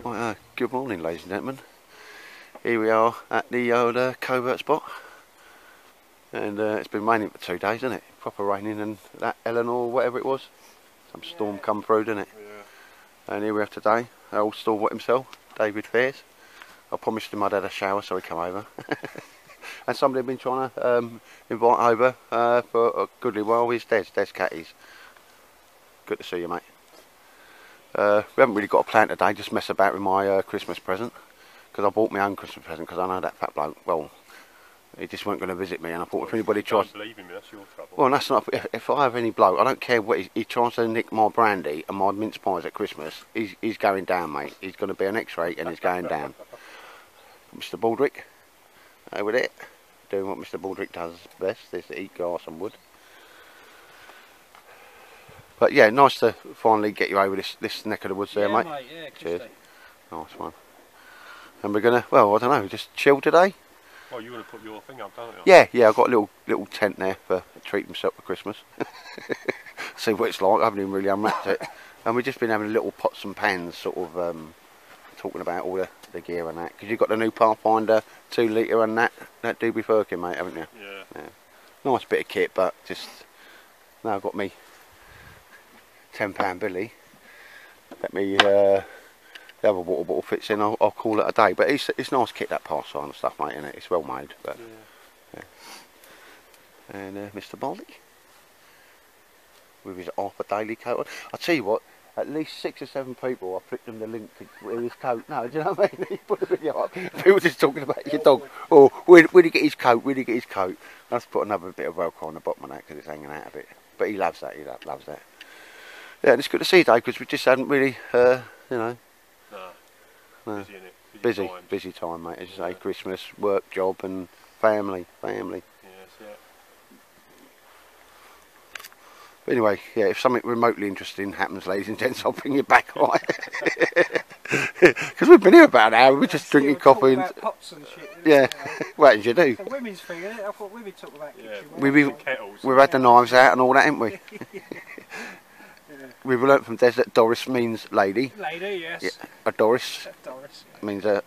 Right, good morning, ladies and gentlemen. Here we are at the old covert spot, and it's been raining for 2 days, isn't it? Proper raining, and that Eleanor, whatever it was, some storm come through, didn't it? Yeah. And here we are today, our old stalwart himself, David Fairs. I promised him I'd had a shower, so he come over. And somebody had been trying to invite over for a goodly while. He's Des Catties. Good to see you, mate. We haven't really got a plan today, just mess about with my Christmas present, because I bought my own Christmas present, because I know that fat bloke, well, he just weren't going to visit me, and I thought if anybody tries... Don't believe in me, that's your trouble. Well, that's not... If I have any bloke, I don't care what he tries to nick my brandy and my mince pies at Christmas, he's going down, mate. He's going to be an X-ray and he's going down. Mr. Baldrick, over there, doing what Mr. Baldrick does best, is to eat grass and wood. But yeah, nice to finally get you over this neck of the woods there, mate. Yeah, cheers. Nice one. And we're gonna, well, I don't know, just chill today. Oh, you want to put your thing up, don't you? Yeah, I've got a little tent there for treat himself for Christmas. See what it's like. I haven't even really unwrapped it. And we've just been having a little pots and pans, sort of talking about all the gear and that. Because you've got the new Pathfinder 2 litre and that doobie Firkin, mate, haven't you? Yeah. Nice bit of kit, but just now I've got me £10 Billy. Let me the other water bottle fits in. I'll call it a day. But it's nice kit, that Pathfinder and stuff, mate, isn't it? It's well made. But yeah. And Mr. Baldy with his Arthur Daily coat on. I'll tell you what, at least 6 or 7 people, I flicked them the link to his coat. No, do you know what I mean? He put a video up. People just talking about your dog. Oh, where'd he get his coat? Where'd he get his coat? Let's put another bit of Velcro on the bottom of that because it's hanging out a bit. But he loves that. He loves that. Yeah, and it's good to see you, Dave, because we just hadn't really, you know. No. Busy, innit? Busy time, mate. As you say, Christmas, work, job, and family. Yes, yeah. But anyway, yeah, if something remotely interesting happens, ladies and gents, I'll bring you back on. Because we've been here about an hour, we're just drinking coffee. About pots and shit. Yeah, what did you do? The women's thing, isn't it? I thought women talk about kitchen. We've had the knives out and all that, haven't we? We've learnt from Des that Doris means lady. Lady, yes. Yeah, a Doris. Doris. Yeah. Means a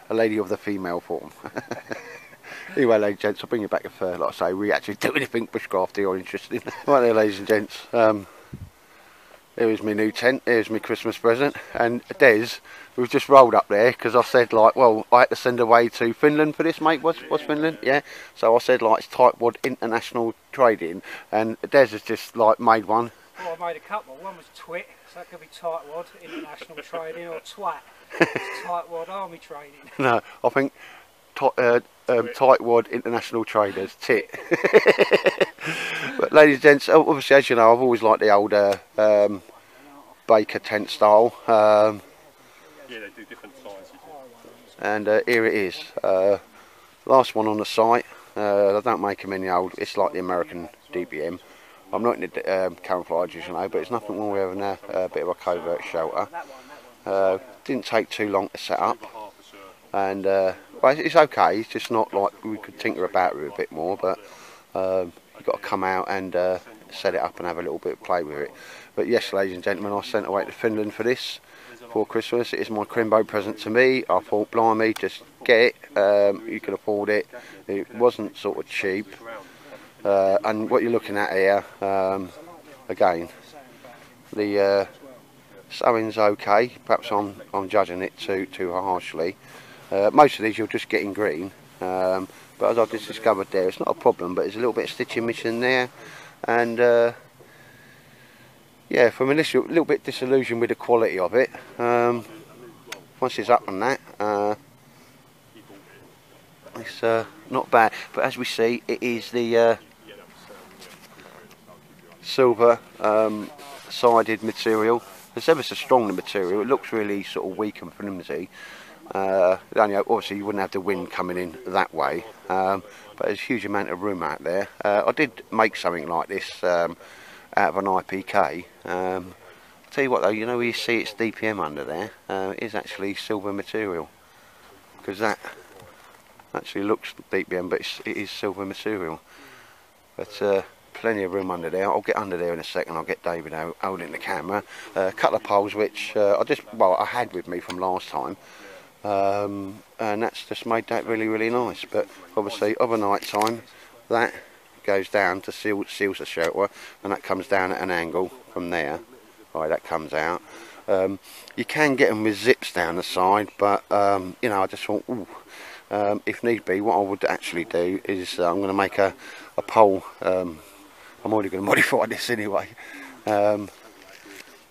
lady of the female form. Anyway, ladies and gents, I'll bring you back if, like I say, we actually do anything bushcrafty or interesting. Right there, ladies and gents. Here is my new tent. Here's my Christmas present. And Des, we've just rolled up there because I said, like, well, I had to send away to Finland for this, mate. What's Finland? Yeah. So I said, like, it's Tightwad International Trading, and Des has just like made one. Well, I made a couple. One was Twit, so that could be Tightwad International Trading, or Twat, Tightwad Army Trading. No, I think Tightwad International Traders, tit. But ladies and gents, obviously, as you know, I've always liked the older Baker tent style. Yeah, they do different sizes. And here it is. Last one on the site. They don't make them any old. It's like the American DPM. I'm not into camouflage, you know, but it's nothing wrong with having a bit of a covert shelter. Didn't take too long to set up, and well, it's okay. It's just not like we could tinker about with it a bit more, but you've got to come out and set it up and have a little bit of play with it. But yes, ladies and gentlemen, I sent away to Finland for this for Christmas. It is my Crimbo present to me. I thought, blimey, just get it. You can afford it. It wasn't sort of cheap. And what you're looking at here, again, the sewing's okay. Perhaps I'm judging it too harshly. Most of these you're just getting green, but as I've just discovered there, it's not a problem. But there's a little bit of stitching missing there, and yeah, from initial, a little bit disillusioned with the quality of it. Once it's up on that, it's not bad. But as we see, it is the silver sided material. It's ever so strong, the material. It looks really sort of weak and flimsy. Obviously you wouldn't have the wind coming in that way, but there's a huge amount of room out there. I did make something like this out of an IPK. I'll tell you what though, you know where you see it's DPM under there, it is actually silver material, because that actually looks DPM, but it is silver material. But plenty of room under there. I'll get under there in a second. I'll get David out holding the camera. A couple of poles which I had with me from last time, and that's just made that really nice. But obviously, of a night time, that goes down to seals the shelter, and that comes down at an angle from there. Right, that comes out. You can get them with zips down the side, but you know, I just thought, ooh, if need be, what I would actually do is I'm going to make a pole. I'm already going to modify this anyway. But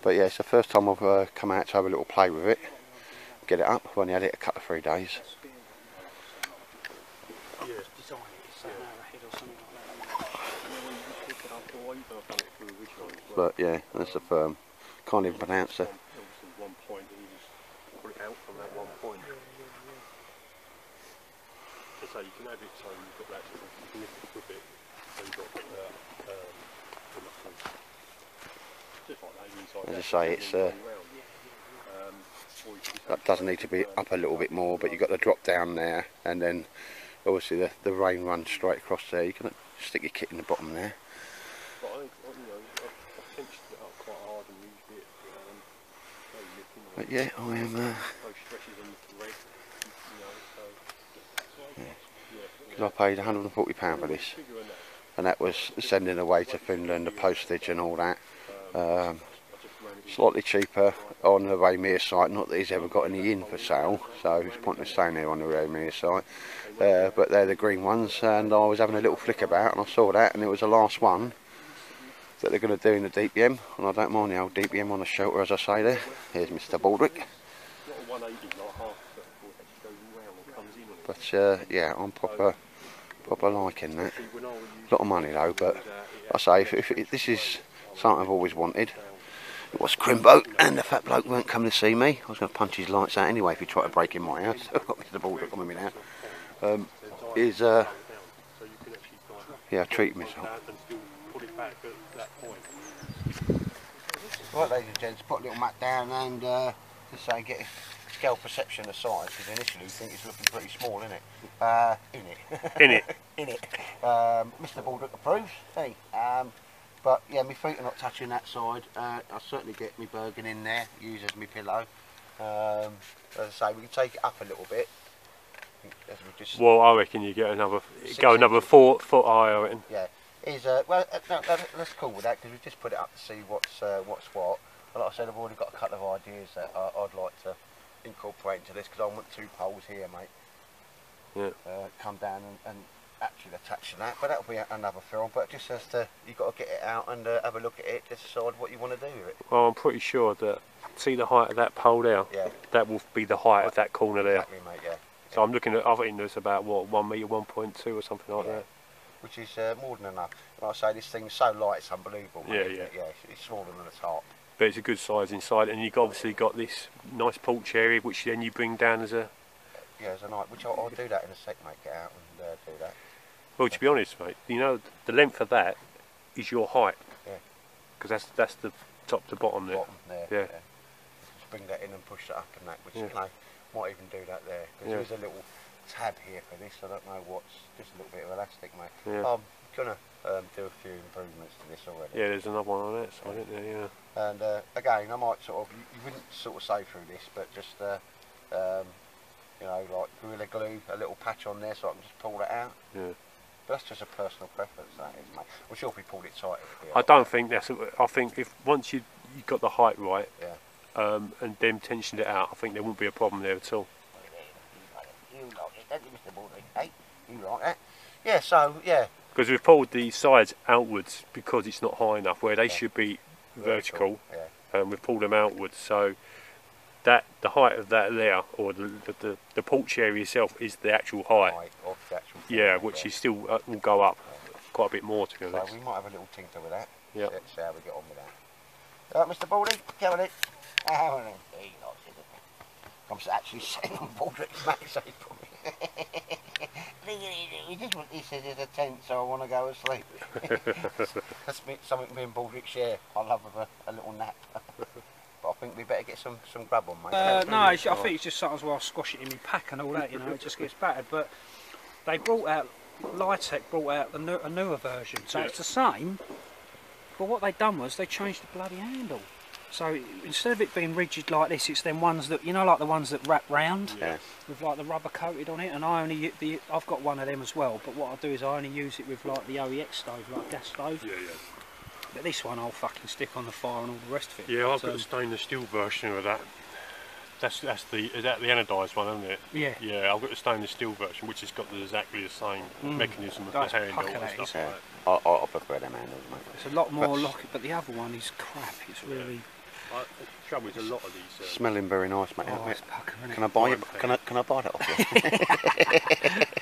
yeah, it's the first time I've come out to have a little play with it, get it up. I've only had it a couple of 3 days. But yeah, that's the firm. Can't even pronounce it. One point, and you just put it out from that one point. So you can have it so you've got that sort of significant bit, so you've got just like that inside. As I say, it's that does need to be up a little bit more, but you've got the drop down there, and then obviously the rain runs straight across there. You can stick your kit in the bottom there. But I think, you know, I've pinched it up quite hard and used it. But yeah, I am. Those stretches on the red, you know, so. Because I paid £140 for this, and that was sending away to Finland, the postage and all that. Slightly cheaper on the Raymere site, not that he's ever got any in for sale, so it's pointless staying there on the Raymere site. But they're the green ones, and I was having a little flick about, and I saw that, and it was the last one that they're going to do in the DPM, and I don't mind the old DPM on the shelter, as I say there. Here's Mr. Baldrick. But yeah, I'm proper liking that. A lot of money though, but I say, if this is something I've always wanted. It was Crimbo, and the fat bloke weren't coming to see me. I was going to punch his lights out anyway if he tried to break in my house. I've got Mr. Baldrick on with me now. Yeah, I treat myself. Right, ladies and gents, put a little mat down and just say get a scale perception of size, because initially you think it's looking pretty small, isn't it? In it. Mr. Baldrick approves. Hey, but yeah, my feet are not touching that side. I'll certainly get my Bergen in there, use as my pillow. As I say, we can take it up a little bit. Well, I reckon you get another 4 foot higher. I reckon. Yeah. Well, no, that's cool with that, because we've just put it up to see what's what. But like I said, I've already got a couple of ideas that I'd like to incorporate into this, because I want 2 poles here, mate. Yeah. Come down and actually attach to that, but that'll be another film. But just as to, you've got to get it out and have a look at it, just decide what you want to do with it. Well, I'm pretty sure that, see the height of that pole there? Yeah. That will be the height of that corner there. Exactly, mate, yeah. So I'm looking at, I think there's about, what, 1 metre, 1.2 or something like that. Which is more than enough. Like I say, this thing's so light, it's unbelievable, mate. Yeah. Yeah, it's smaller than the top. But it's a good size inside, and you've obviously got this nice porch area, which then you bring down as a... Yeah, as a night, which I'll do that in a sec, mate, get out and do that. Well, to be honest, mate, you know, the length of that is your height. Yeah. Because that's the top to bottom there. Bottom there, yeah. Just bring that in and push that up and that, which, you know, might even do that there. Because there's a little tab here for this, I don't know what's, just a little bit of elastic, mate. Yeah. I'm going to do a few improvements to this already. Yeah, there's another one on that side, isn't there? Yeah. And again, I might sort of, you wouldn't sort of say through this, but just, you know, like Gorilla Glue, a little patch on there so I can just pull that out. Yeah. But that's just a personal preference, that is, mate. I'm sure if we pulled it tight, it would be I don't think that's. I think if once you got the height right, and then tensioned it out, I think there won't be a problem there at all. You like it, don't you, Mr. Baldrick? Hey, you like that? Yeah. So yeah. Because we've pulled the sides outwards because it's not high enough where they should be vertical. Yeah. We've pulled them outwards, so that the height of that there, or the porch area itself, is the actual height. Of the actual thing, yeah, which is still will go up quite a bit more, to be honest. So we might have a little tinker with that. Yeah. Let's see how we get on with that. Mr. Baldy, come on in. Oh, he likes it, doesn't he? I'm actually sitting on Baldrick's mat, so he put me. He says there's a tent, so I want to go to sleep. That's something me and Baldrick share. I love a little nap. But I think we better get some grub on, mate. No, I think it's just something as well, squash it in my pack and all that, you know, it just gets battered. But they brought out Lytec brought out a newer version, so it's the same. But what they've done was they changed the bloody handle. So instead of it being rigid like this, it's them ones that, you know, like the ones that wrap round with like the rubber coated on it. And I've got one of them as well. But what I do is I only use it with like the OEX stove, like gas stove. Yeah. But this one I'll fucking stick on the fire and all the rest of it. Yeah, I've got the stainless steel version of that. Is that the anodised one, isn't it? Yeah. Yeah, I've got the stainless steel version, which has got exactly the same mechanism of the handle and stuff like that. I prefer them handles, mate. It's a lot more lock, but the other one is crap. It's really. The trouble is, a lot of these. Smelling very nice, mate. Oh, it's pucker, isn't it? Can I buy it? Can I buy that off you?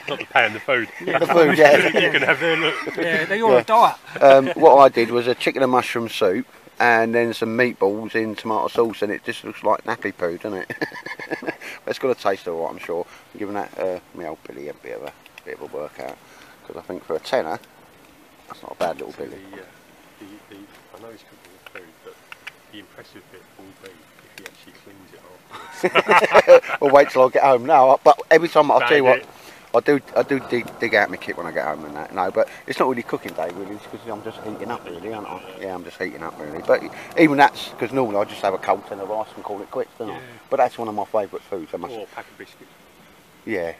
Not the pan, the food. The food, yeah. You can have their look. Yeah, they're all a diet. What I did was a chicken and mushroom soup, and then some meatballs in tomato sauce, and it just looks like nappy poo, doesn't it? But it's got to taste alright, I'm sure. I'm giving that my old Billy a bit of a workout, because I think for a tenner, that's not a bad little Billy. I know he's cooking the food, but the impressive bit will be if he actually cleans it afterwards. Well, wait till I get home. No, but every time I'll tell you what, I do dig out my kit when I get home and that. No, but it's not really cooking day really, because I'm just heating up really, aren't I? Yeah, I'm just heating up really. But even that's because normally I just have a cold tin of rice and call it quits, don't I? But that's one of my favourite foods. I must. Or a pack of biscuits. Yeah.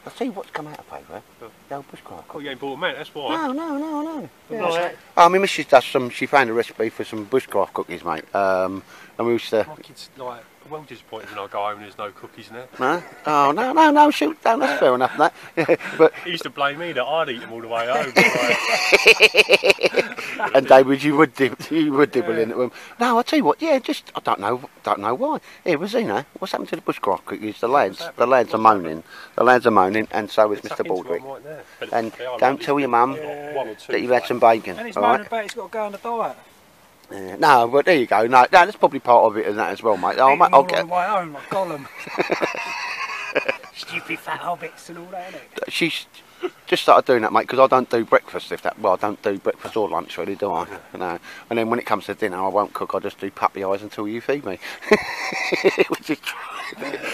I'll tell you what's come out of favour. The old bushcraft. Oh, you ain't bought them out, that's why. No. Yeah. Right. My missus does some. She found a recipe for some bushcraft cookies, mate. And we used to. My kids like well disappointed when I go home and there's no cookies now. No? Oh no! Shoot, no, that's fair enough. That. Yeah, but He used to blame me that I'd eat them all the way home. and David, you would dibble in at them. No, I tell you what. Yeah, just I don't know why. Here, Rosina, what's happened to the bushcraft cookies? The lads are moaning. The lads are moaning, and so is Mr. Baldrick. Right, And don't tell your mum that you've had some bacon. And he's all moaning right? about he's got to go on a diet. Yeah. No, but there you go. No, that's probably part of it and that as well, mate. I'll I'll get. on the way home, like Gollum. Stupid fat hobbits and all that, innit? She's just started doing that, mate, because I don't do breakfast. I don't do breakfast or lunch, really, do I? No. And then when it comes to dinner, I won't cook. I just do puppy eyes until you feed me. Which is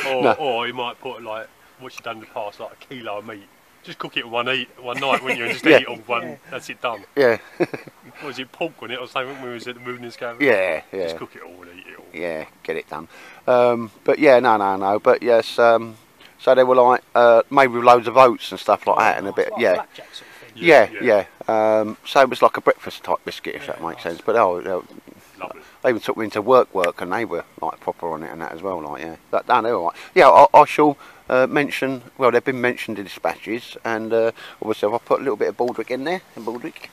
or you might put like what you done in the past, like a kilo of meat. Just cook it one night, wouldn't you? And just eat it all one. Yeah. That's it done. Yeah. Was it pork on it or something when we was at the Mooners Cavern? Yeah. Just cook it all and eat it all. Yeah, get it done. But yeah, no. But yes, so they were like made with loads of oats and stuff like that, and a bit, like yeah. blackjack sort of thing. Yeah. So it was like a breakfast type biscuit, if that makes sense. But Lovely. they even took me into work, and they were like proper on it and that as well. Like, yeah, they were right. Yeah, I shall mention. Well, they've been mentioned in dispatches, and obviously I've put a little bit of Baldrick in there. And Baldrick,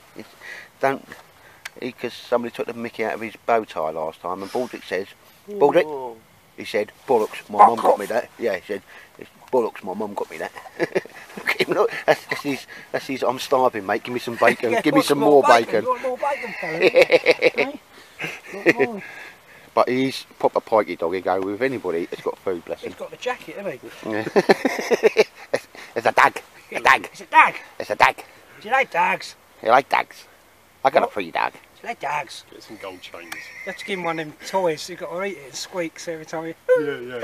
because somebody took the mickey out of his bow tie last time, and Baldrick says, Baldrick, he said, bollocks, my mum got me that. Yeah, he said, bollocks, my mum got me that. Look at him, look, that's his, I'm starving, mate, give me some bacon, give me some more bacon. You want more bacon, fella? Hey? But he's proper pikey dog, he go with anybody that's got food, bless him. He's got the jacket, hasn't he? Yeah. It's a dag. It's a dag. It's a dag. Do you like dags? You like dags? I got a free dag. Do you like dags? Get some gold chains. You have to give him one of them toys, you've got to eat it, it squeaks every time you... Yeah.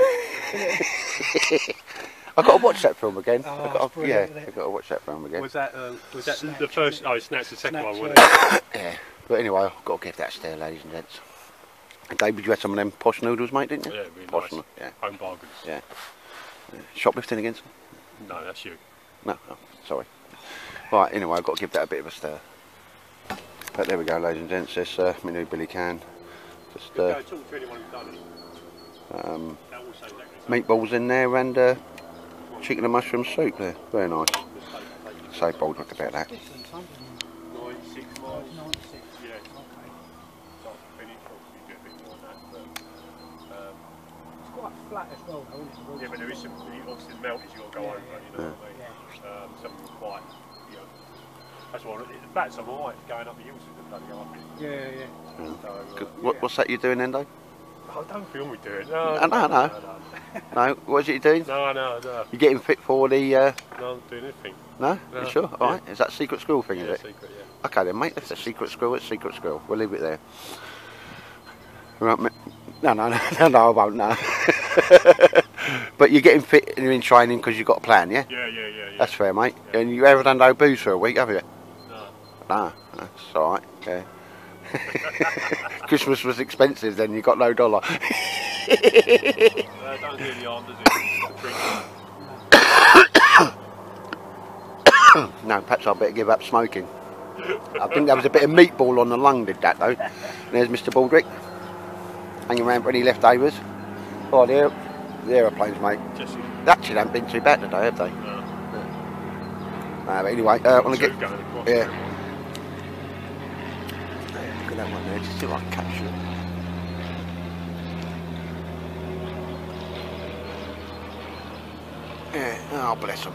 I've got to watch that film again. Oh, I've got to watch that film again. Was that Snatch, the first? Oh, Snatch the second one, wasn't Snatch, it? Yeah. But anyway, I've got to give that stare, ladies and gents. And David, you had some of them posh noodles, mate, didn't you? Yeah, really Posh nice. Yeah. Home bargains. Yeah. Shoplifting against them? No, that's you. No, sorry. Right, anyway, I've got to give that a bit of a stir. But there we go, ladies and gents, this my new Billy can. Just Go talk to anyone who's done it. meatballs in there and chicken and mushroom soup there. Very nice. Say Baldrick about that. 96 miles. Yeah. So I'll finish, obviously do a bit more than that, but It's quite flat as well, though, isn't it? yeah, but there is some, obviously the melt is you've got to go over, you know what I mean? Some of them are quite, you know, that's why the flats I'm alright going up the hills with the bloody armpit. Yeah. So, What's that you doing then, Dave? I don't film me doing it. No. No, what is it you doing? No. You getting fit for the... No, I'm not doing anything. No? No. You sure? Alright, is that secret school thing, is it? Secret, yeah. Okay then, mate, that's a secret school, it's secret school. We'll leave it there. Right, no, I won't, no. But you're getting fit and you're in training because you've got a plan, yeah? Yeah. That's fair, mate. And you ever done no booze for a week, have you? No. No, that's alright, yeah. Christmas was expensive then, you got no dollar. Don't do any harm, does it? Stop drinking. No, perhaps I better give up smoking. I think there was a bit of meatball on the lung did that though. There's Mr. Baldrick, hanging around for any leftovers. Oh, the aeroplanes, mate. Just They actually haven't been too bad today, have they? no. But anyway, I want to Two get... going across Yeah. there. Look at that one there, just see if I can capture it. Yeah, oh bless them.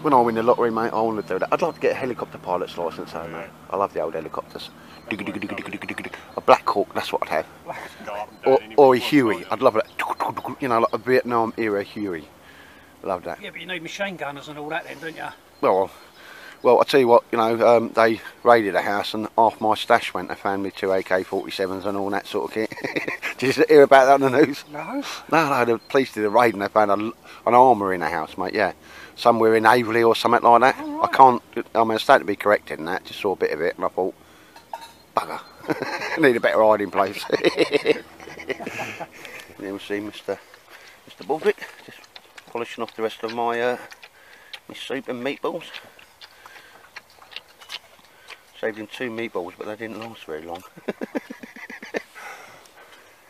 When I win the lottery, mate, I want to do that. I'd like to get a helicopter pilot's licence, though, mate. I love the old helicopters. A Black Hawk, that's what I'd have. Go up and down Or a anywhere you Huey, want, I'd love that. You know, like a Vietnam era Huey. Love that. Yeah, but you need machine gunners and all that then, don't you? Well, I tell you what, you know, they raided a house and half my stash went. They found me 2 AK-47s and all that sort of kit. Did you hear about that on the news? No. No, the police did a raid and they found an armour in the house, mate, yeah. Somewhere in Aveley or something like that. Oh, right. I can't, I mean, I started to be corrected in that, just saw a bit of it and I thought, bugger, need a better hiding place. Then we'll see Mr. Baldrick, just polishing off the rest of my soup and meatballs. Saved him 2 meatballs, but they didn't last very long.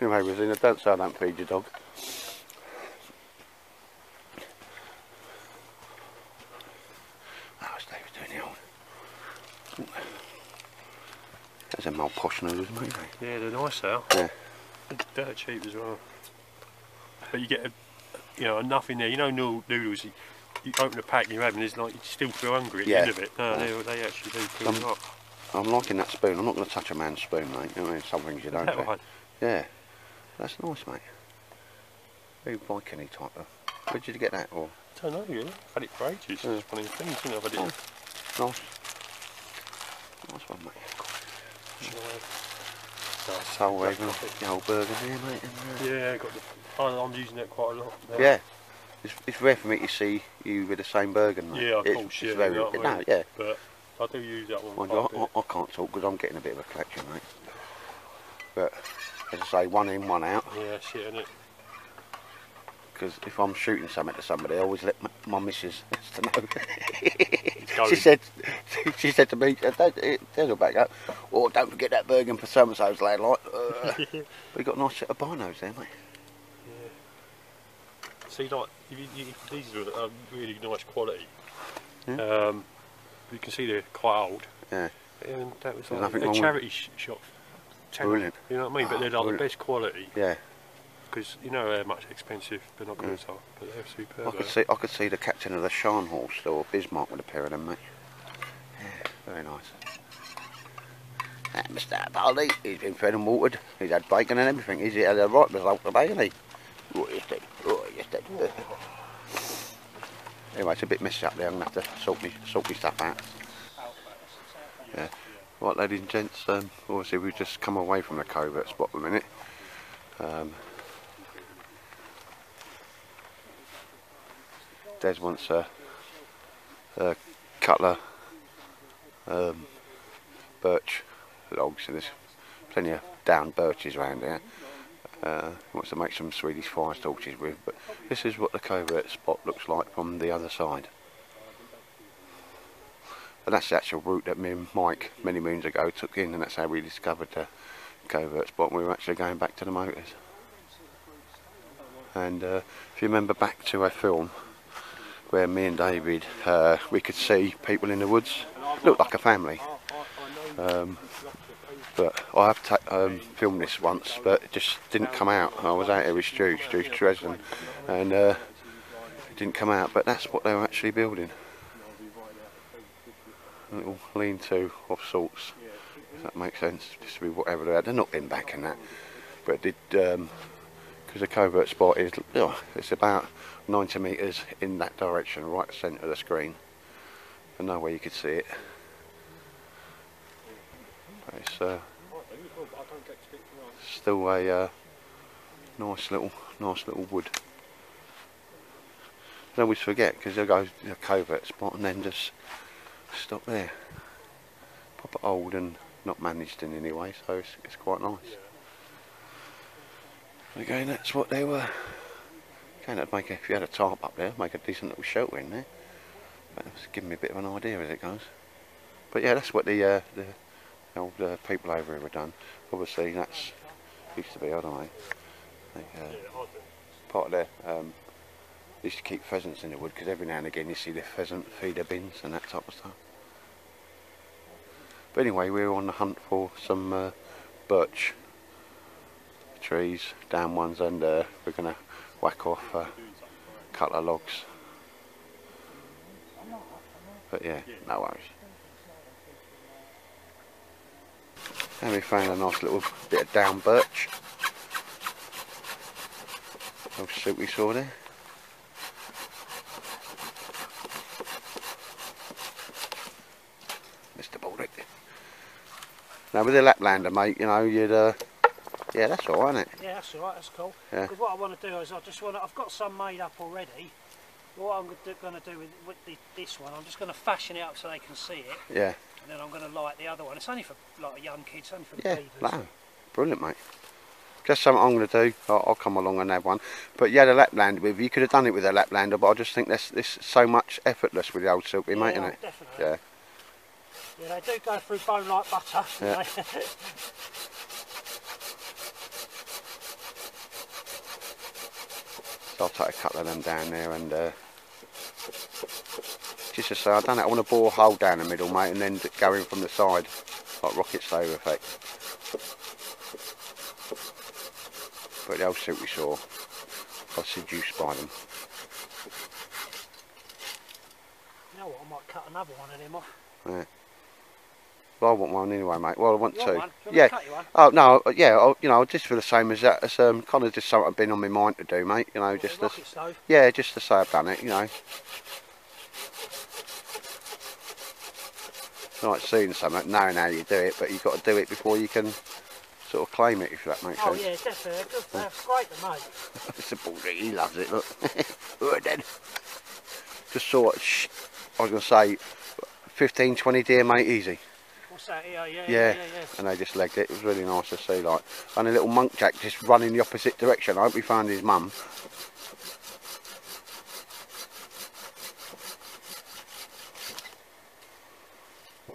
Anyway, Rosina, don't say I don't feed your dog. How's David doing the old? There's them old posh noodles, mate. Yeah, they're nice now. Yeah. They're dirt cheap as well. But you get, enough in there. You know, noodles. You open the pack and you're having, it's like you still feel hungry at the end of it. No, they actually do fill you up. I'm liking that spoon. I'm not going to touch a man's spoon, mate. You know, I mean, some things you don't do. One. Yeah, that's nice, mate. Very Viking-y type of. Where did you get that? Or I don't know, really. I've had it for ages. Yeah. It's one of the things, isn't it? I've had it. nice, nice one, mate. Nice. Soul Raven, the old burger here, mate. And, Yeah, got the. I'm using it quite a lot. Now. yeah, it's rare for me to see you with the same burger, mate. Yeah, of it's, course. It's Yeah, very, you know what I no, mean? yeah. But I do use that one. Mind quite a you, bit. I can't talk because I'm getting a bit of a collection, mate. But as I say, one in, one out. Yeah, shit, innit? Because if I'm shooting something to somebody, I always let my missus to know. Going. she said to me, there's a back up. Oh, don't forget that burger for so and so's lad. Like, we got a nice set of binos there, mate. Yeah. See, like these are really nice quality. Yeah. You can see they're quite old. Yeah. And that was There's like nothing a wrong with- charity shop. Brilliant. You know what I mean? But they're like Brilliant. the best quality. Yeah. Because you know how much expensive they're not good are, but they're superb. I could see the captain of the Shan horse or Bismarck with a pair of them, mate. Yeah, very nice. And Mr. Baldy, he's been fed and watered. He's had bacon and everything. He's had a right result today, hasn't he? Oh, yes, did. Oh, yes, did. Anyway, it's a bit messy up there. I'm going to have to sort me stuff out. Yeah. Right, ladies and gents, obviously we've just come away from the covert spot for a minute. Des wants a couple of birch logs, and there's plenty of down birches around here. He wants to make some Swedish fire torches with, but this is what the covert spot looks like from the other side. And that's the actual route that me and Mike many moons ago took in, and that's how we discovered the covert spot. We were actually going back to the motors. And if you remember back to a film where me and David, we could see people in the woods, looked like a family. But I have filmed this once, but it just didn't come out. I was out here with Stu Dresden, and it didn't come out, but that's what they were actually building. A little lean-to of sorts, if that makes sense, just to be whatever they had. They're not in back and that, but it did, because the covert spot is, it's about 90 metres in that direction, right centre of the screen, and no way you could see it. But it's still a Nice little wood. I always forget because they'll go to a covert spot and then just stop there. Proper old and not managed in any way, so it's quite nice. Again, that's what they were. Again, that'd make if you had a tarp up there, make a decent little shelter in there. But it's giving me a bit of an idea as it goes. But yeah, that's what the old people over here were done. Obviously, that's used to be, I don't know. Part of their used to keep pheasants in the wood because every now and again you see the pheasant feeder bins and that type of stuff. But anyway, we were on the hunt for some birch trees, down ones, and we're going to whack off a couple of logs. But yeah, no worries. And we found a nice little bit of down birch. Little silk we saw there. Mr. Baldick. Now with the Laplander, mate, you know, you'd yeah, that's alright, isn't it? Yeah, that's alright, that's cool. Yeah. Because what I want to do is I've got some made up already. What I'm going to do with this one, I'm just going to fashion it up so they can see it. Yeah. And then I'm going to light the other one. It's only for like young kids, only for Yeah, beavers. no. Brilliant, mate. Just something I'm going to do. I'll come along and have one. But yeah, the Laplander with you could have done it with a Laplander, but I just think this so much effortless with the old silky, mate, isn't it? Definitely. Yeah. Yeah, they do go through bone like butter. Yeah. So I'll take a couple of them down there and just to say, I done it. I want to bore a hole down the middle, mate, and then go in from the side, like rocket stove effect. But the old silk we saw, I was seduced by them. You know what? I might cut another one of them off. Yeah. Well, I want one anyway, mate. Well, I want You two. want one? Do you want me Yeah. to cut you one? Oh no, yeah. You know, just for the same as that. It's kind of just something been on my mind to do, mate. You know, What, just the rocket stove? yeah, just to say I've done it. You know. It's like seeing something, knowing how you do it, but you've got to do it before you can sort of claim it, if that makes Oh sense. yeah, definitely. That's great to make. It's a bullshit, he loves it, look. Right then. Just saw it, I was going to say, 15, 20 deer, mate, easy. What's that? Yeah. Yeah, and they just legged it. It was really nice to see, like, and a little monkjack just running the opposite direction. I hope he found his mum.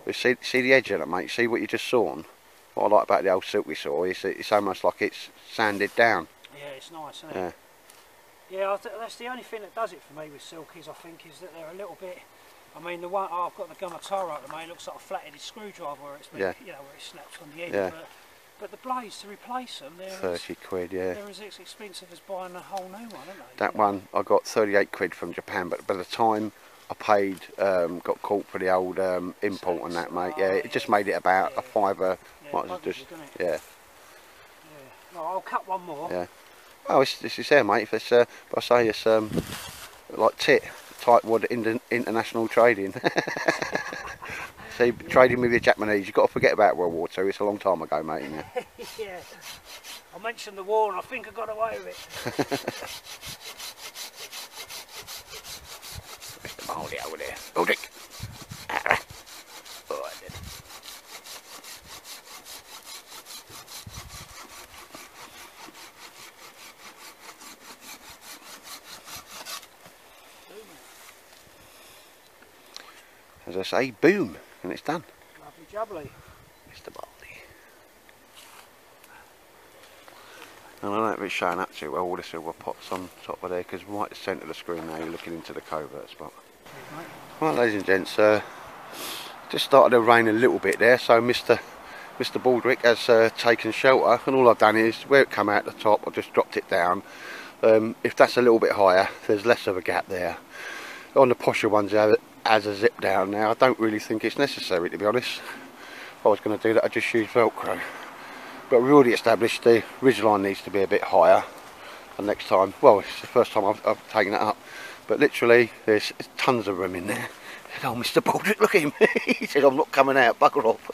But see the edge of it, mate. See what you just saw on. What I like about the old silk we saw is it's almost like it's sanded down. Yeah, it's nice, isn't it? Yeah. Yeah, that's the only thing that does it for me with silkies, I think, is that they're a little bit. I mean, the one I've got the Gumatara at the moment looks like a flat-headed screwdriver where it's been, you know, where it snaps on the end. Yeah. But the blades to replace them, they're 30 quid, yeah. They're as expensive as buying a whole new one, aren't they? That one I got 38 quid from Japan, but by the time I paid, got caught for the old import and that, mate. Yeah, it just made it about a fiver. Might as well just, yeah. Well, I'll cut one more. Yeah. Oh, this is there, mate. If it's, but I say it's like tightwood international trading. See, trading with the Japanese, you've got to forget about World War II. It's a long time ago, mate. Isn't it? Yeah. I mentioned the war and I think I got away with it. Mr. Baldy over there. Oh, Dick. Oh, I did. As I say, boom, and it's done. Lovely jubbly. Mr. Baldy. And I don't know if it's showing up too well, all the silver pots on top of there, because right at the centre of the screen now you're looking into the covert spot. Right, ladies and gents, just started to rain a little bit there, so Mr. Baldrick has taken shelter, and all I've done is, where it come out the top, I've just dropped it down. If that's a little bit higher, there's less of a gap there. On the posher ones, as a zip down now, I don't really think it's necessary, to be honest. If I was going to do that, I'd just use Velcro. But we've already established the ridgeline needs to be a bit higher. And next time, well, it's the first time I've taken it up. But literally, there's tons of room in there. I said, oh, Mr. Baldrick, look at him. He said, I'm not coming out, bugger off.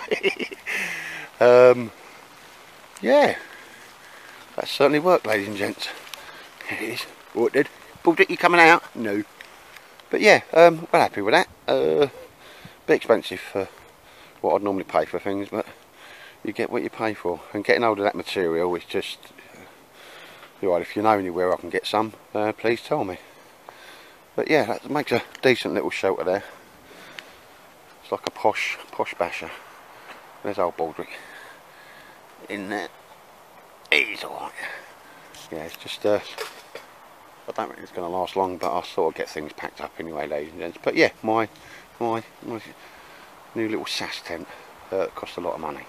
Yeah. That certainly worked, ladies and gents. It is. Oh, it did. Baldrick, you coming out? No. But yeah, we're happy with that. Bit expensive for what I'd normally pay for things, but you get what you pay for. And getting hold of that material is just... Right, if you know anywhere I can get some, please tell me. But yeah, that makes a decent little shelter there. It's like a posh basher. There's old Baldrick in there. He's alright. Yeah, it's just I don't think it's going to last long, but I'll sort of get things packed up anyway, ladies and gents. But yeah, my new little sass tent cost a lot of money.